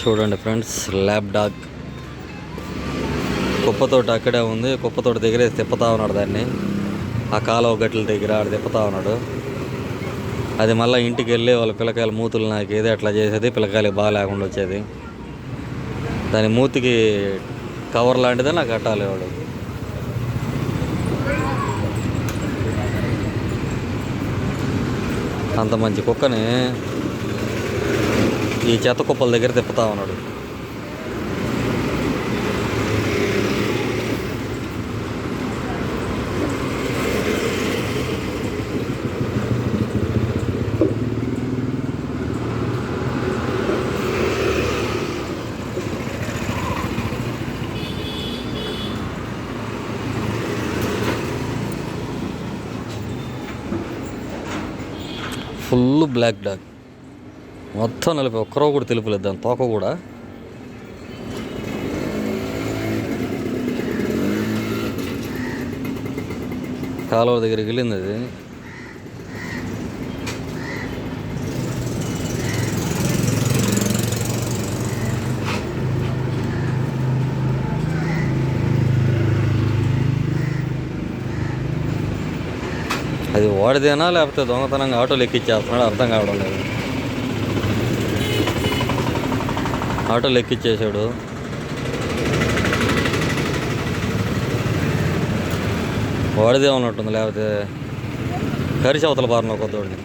చూడండి friends, lab dog కుప్పతోటి అక్కడే ఉంది. కుప్పతోటి దగ్గరే తిప్పుతా ఉన్నాడు దాన్ని. ఆ కాలువ గట్ల దగ్గర ఆడ తిప్పుతా ఉన్నాడు. అది మళ్ళీ ఇంటికి వెళ్ళి వాళ్ళ పిల్లకాయల మూతులు నాకేది అట్లా చేసేది. పిల్లకాయలకి బాగా లేకుండా వచ్చేది. దాని మూతికి కవర్ లాంటిదే నాకు కట్టాలి వాడు. అంత మంచి కుక్కని ఈ చెత్త కుప్పల దగ్గర తిప్పుతా ఉన్నాడు. ఫుల్ బ్లాక్ డాగ్, మొత్తం నలిపి ఒక్కరో కూడా తెలుపులేదు. దాని తోక కూడా కాలువ దగ్గరికి వెళ్ళింది. అది వాడిదేనా లేకపోతే దొంగతనంగా ఆటోలు ఎక్కిచ్చేస్తున్నాడు అర్థం కావడం లేదు. ఆటోలు ఎక్కిచ్చేసాడు. వాడిదే ఉన్నట్టుంది, లేకపోతే కరిసి అవతల బారిన కొత్తవాడిని.